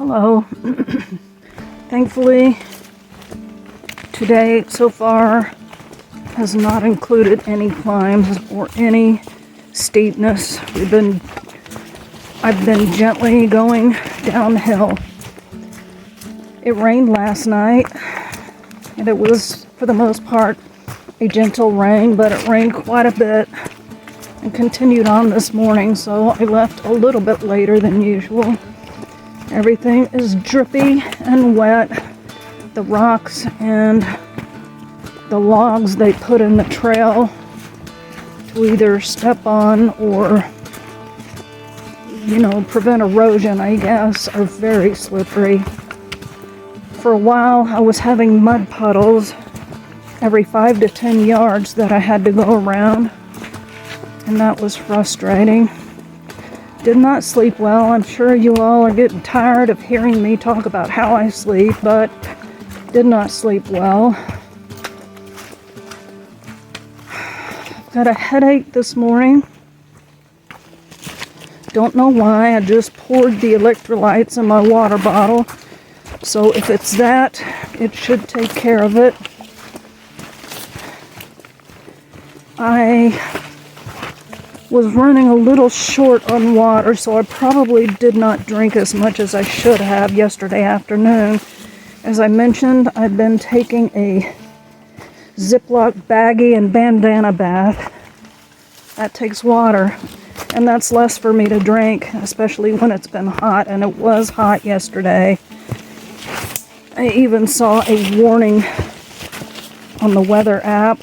Hello. Thankfully, today so far has not included any climbs or any steepness. I've been gently going downhill. It rained last night, and it was, for the most part, a gentle rain, but it rained quite a bit and continued on this morning, so I left a little bit later than usual. Everything is drippy and wet. The rocks and the logs they put in the trail to either step on or, prevent erosion, I guess, are very slippery. For a while, I was having mud puddles every 5 to 10 yards that I had to go around, and that was frustrating. Did not sleep well. I'm sure you all are getting tired of hearing me talk about how I sleep, but did not sleep well. Got a headache this morning. Don't know why. I just poured the electrolytes in my water bottle. So if it's that, it should take care of it. I was running a little short on water, so I probably did not drink as much as I should have yesterday afternoon. As I mentioned, I've been taking a Ziploc baggie and bandana bath. That takes water, and that's less for me to drink, especially when it's been hot, and it was hot yesterday. I even saw a warning on the weather app.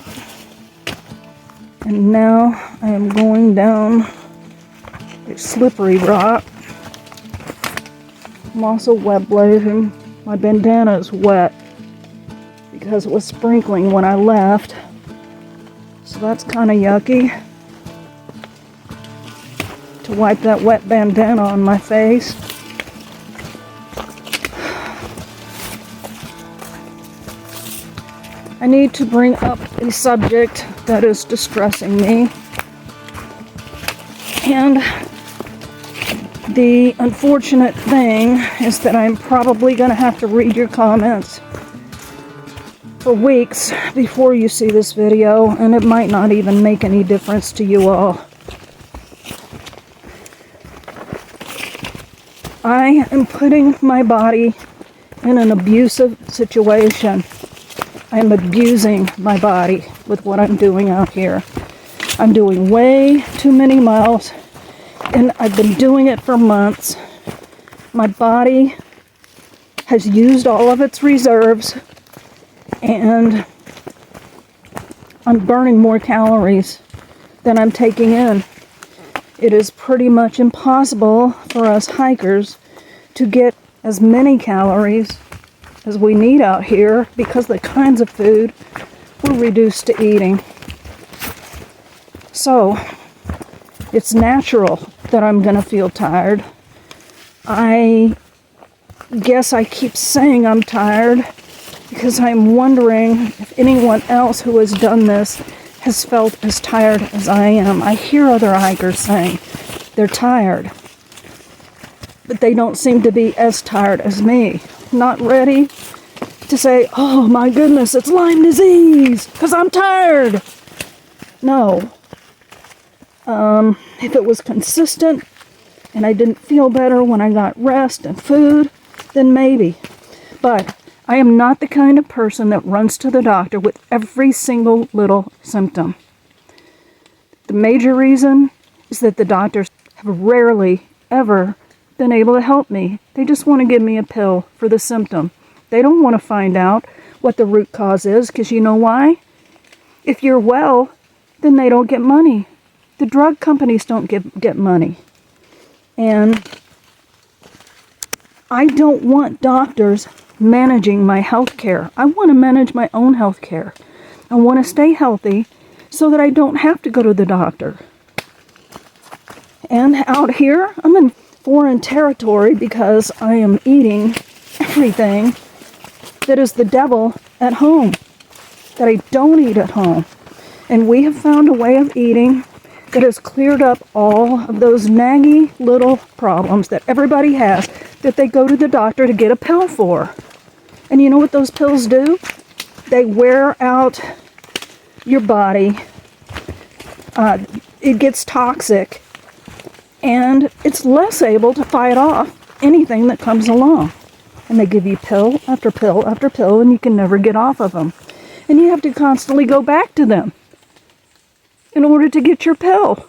And now I am going down a slippery rock. I'm also wet blazing. My bandana is wet because it was sprinkling when I left. So that's kind of yucky to wipe that wet bandana on my face. I need to bring up a subject that is distressing me. And the unfortunate thing is that I'm probably going to have to read your comments for weeks before you see this video, and it might not even make any difference to you all. I am putting my body in an abusive situation. I'm abusing my body with what I'm doing out here. I'm doing way too many miles, and I've been doing it for months. My body has used all of its reserves, and I'm burning more calories than I'm taking in. It is pretty much impossible for us hikers to get as many calories as we need out here because the kinds of food we're reduced to eating. So, it's natural that I'm going to feel tired. I guess I keep saying I'm tired because I'm wondering if anyone else who has done this has felt as tired as I am. I hear other hikers saying they're tired, but they don't seem to be as tired as me. Not ready to say, oh my goodness, it's Lyme disease, because I'm tired. No. If it was consistent and I didn't feel better when I got rest and food, then maybe. But I am not the kind of person that runs to the doctor with every single little symptom. The major reason is that the doctors have rarely ever been able to help me. They just want to give me a pill for the symptom. They don't want to find out what the root cause is, because you know why? If you're well, then they don't get money. The drug companies don't get money. And I don't want doctors managing my health care. I want to manage my own health care. I want to stay healthy so that I don't have to go to the doctor. And out here, I'm in foreign territory because I am eating everything that is the devil at home, that I don't eat at home. And we have found a way of eating that has cleared up all of those naggy little problems that everybody has. that they go to the doctor to get a pill for. And you know what those pills do? They wear out your body. It gets toxic. And it's less able to fight off anything that comes along. And they give you pill after pill after pill, and you can never get off of them. And you have to constantly go back to them in order to get your pill,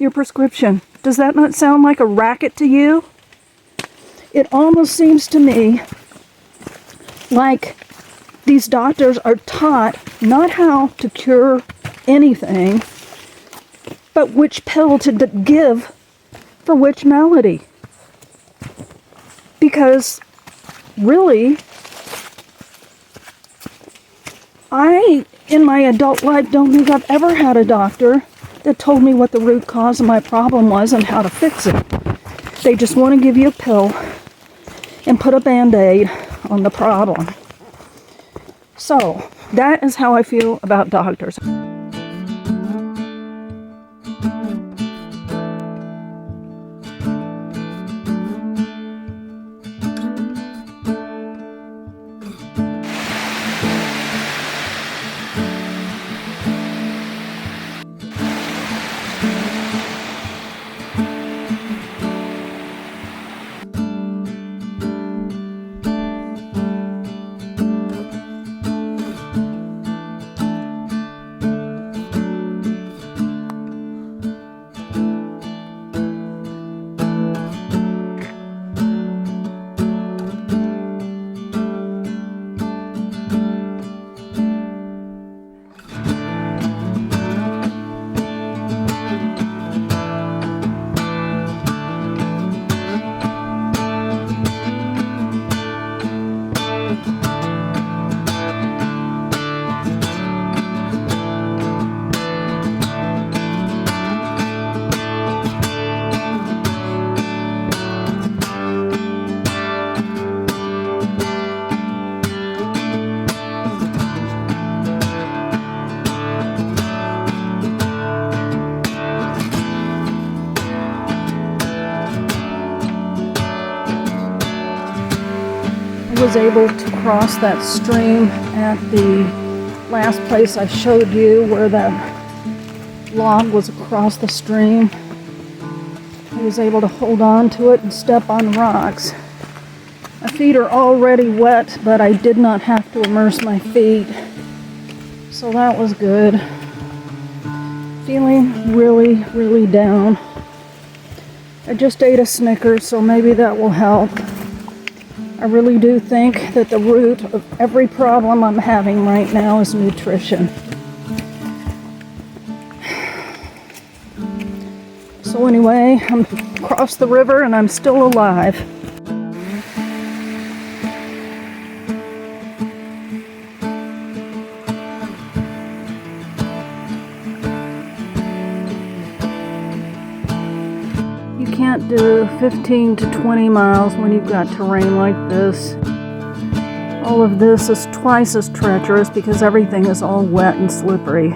your prescription. Does that not sound like a racket to you? It almost seems to me like these doctors are taught not how to cure anything, but which pill to give for which malady. Because really, I, in my adult life, don't think I've ever had a doctor that told me what the root cause of my problem was and how to fix it. They just want to give you a pill and put a Band-Aid on the problem. So, that is how I feel about doctors. Was able to cross that stream at the last place I showed you where that log was across the stream. I was able to hold on to it and step on rocks. My feet are already wet, but I did not have to immerse my feet, so that was good. Feeling really, really down. I just ate a Snickers, so maybe that will help. I really do think that the root of every problem I'm having right now is nutrition. So anyway, I'm across the river and I'm still alive. You can't do 15 to 20 miles when you've got terrain like this. All of this is twice as treacherous because everything is all wet and slippery.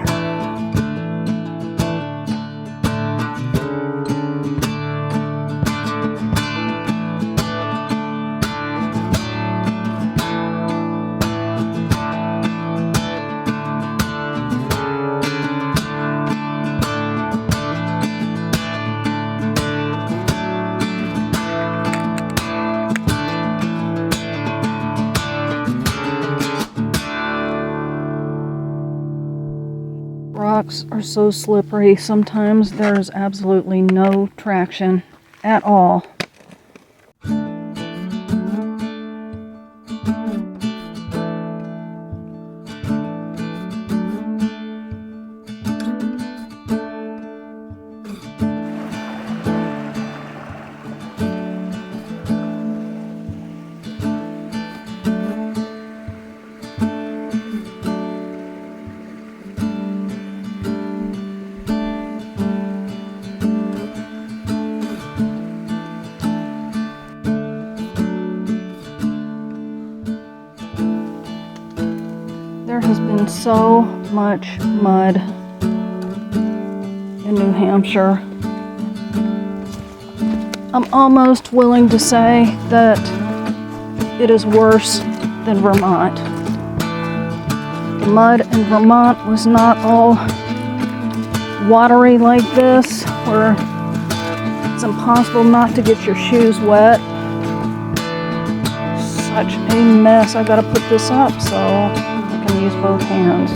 Rocks are so slippery, sometimes there's absolutely no traction at all. There has been so much mud in New Hampshire. I'm almost willing to say that it is worse than Vermont. The mud in Vermont was not all watery like this, where it's impossible not to get your shoes wet. Such a mess. I gotta put this up so I can use both hands.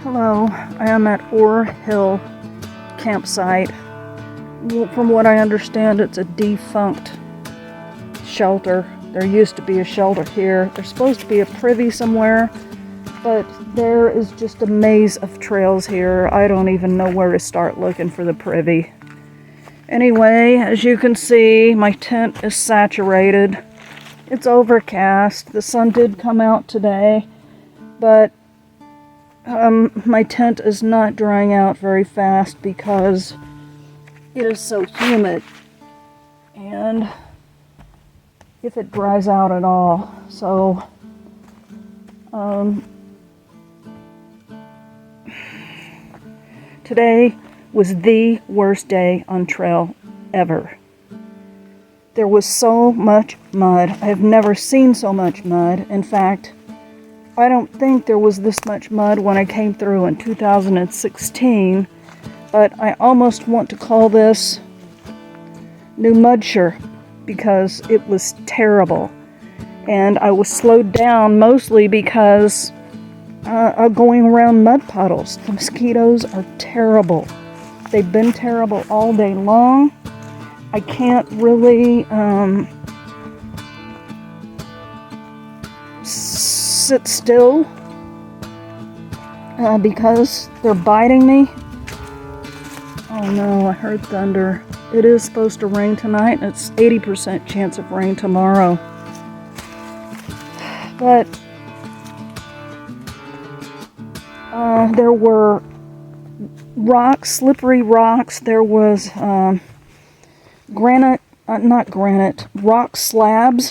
Hello, I am at Ore Hill campsite. From what I understand, it's a defunct shelter. There used to be a shelter here. There's supposed to be a privy somewhere, but there is just a maze of trails here. I don't even know where to start looking for the privy. Anyway, as you can see, my tent is saturated. It's overcast. The sun did come out today, but my tent is not drying out very fast because it is so humid. And if it dries out at all. So, today was the worst day on trail ever. There was so much mud. I have never seen so much mud. In fact, I don't think there was this much mud when I came through in 2016, but I almost want to call this New Mudshire because it was terrible. And I was slowed down mostly because of going around mud puddles. The mosquitoes are terrible. They've been terrible all day long. I can't really sit still because they're biting me. Oh no, I heard thunder. It is supposed to rain tonight, and it's 80% chance of rain tomorrow. But there were rocks, slippery rocks. There was rock slabs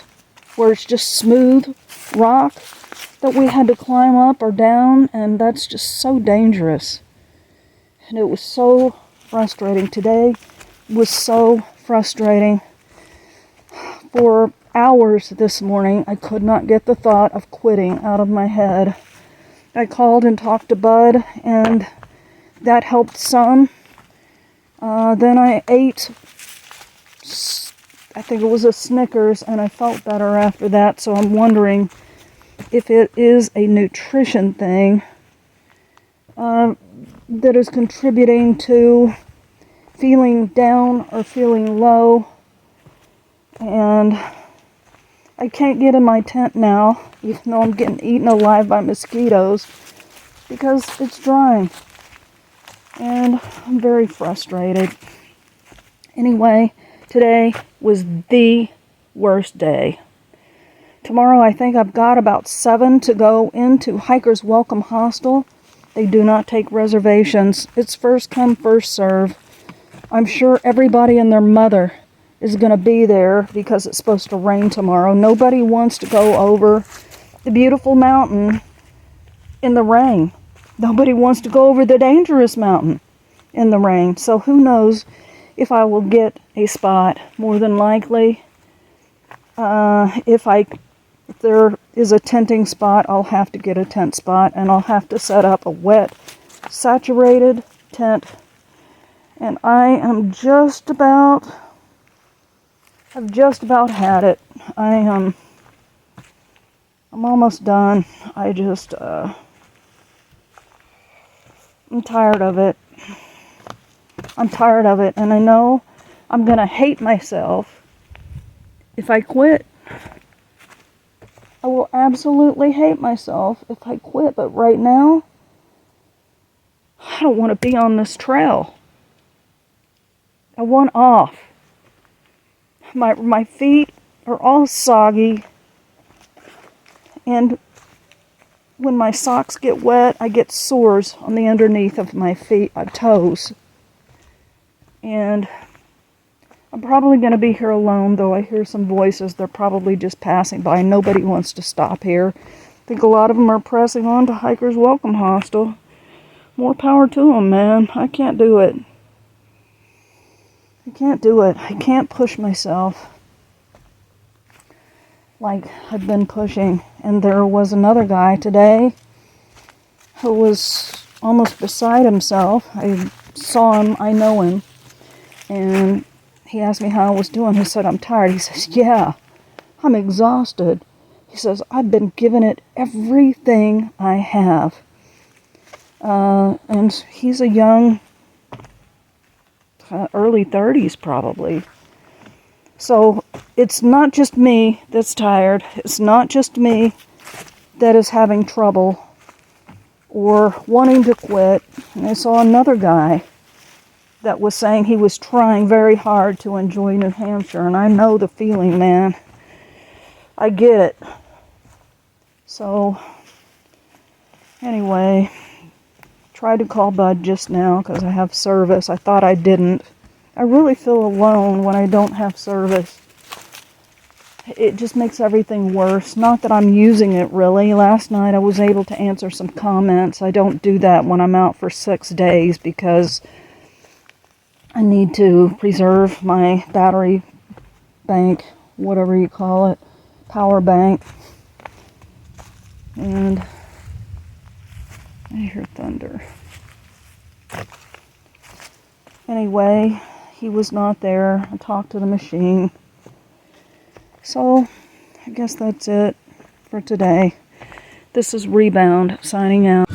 where it's just smooth rock that we had to climb up or down, and that's just so dangerous. And it was so frustrating. Today was so frustrating. For hours this morning, I could not get the thought of quitting out of my head. I called and talked to Bud, and that helped some. Then I ate, I think it was a Snickers, and I felt better after that, so I'm wondering if it is a nutrition thing that is contributing to feeling down or feeling low. And I can't get in my tent now, even though I'm getting eaten alive by mosquitoes, because it's drying. And I'm very frustrated. Anyway, today was the worst day. Tomorrow I think I've got about 7 to go into Hiker's Welcome Hostel. They do not take reservations. It's first come, first serve. I'm sure everybody and their mother is going to be there because it's supposed to rain tomorrow. Nobody wants to go over the beautiful mountain in the rain. Nobody wants to go over the dangerous mountain in the rain. So who knows if I will get a spot. More than likely, if there is a tenting spot, I'll have to get a tent spot, and I'll have to set up a wet, saturated tent. And I've just about had it. I'm almost done. I'm tired of it. I'm tired of it, and I know I'm gonna hate myself if I quit. I will absolutely hate myself if I quit, but right now, I don't want to be on this trail. I want off. My feet are all soggy, and when my socks get wet, I get sores on the underneath of my feet, my toes. And I'm probably going to be here alone, though I hear some voices. They're probably just passing by. Nobody wants to stop here. I think a lot of them are pressing on to Hiker's Welcome Hostel. more power to them, man. I can't do it. I can't do it. I can't push myself like I've been pushing. And there was another guy today who was almost beside himself. I saw him, I know him, and he asked me how I was doing. He said, I'm tired. He says, yeah, I'm exhausted. He says, I've been giving it everything I have. And he's a young, early 30s probably. So it's not just me that's tired. It's not just me that is having trouble or wanting to quit. And I saw another guy that was saying he was trying very hard to enjoy New Hampshire. And I know the feeling, man. I get it. So, anyway, tried to call Bud just now because I have service. I thought I didn't. I really feel alone when I don't have service. It just makes everything worse. Not that I'm using it, really. Last night I was able to answer some comments. I don't do that when I'm out for 6 days because I need to preserve my battery bank, whatever you call it, power bank. And I hear thunder. Anyway, he was not there. I talked to the machine. So, I guess that's it for today. This is Rebound signing out.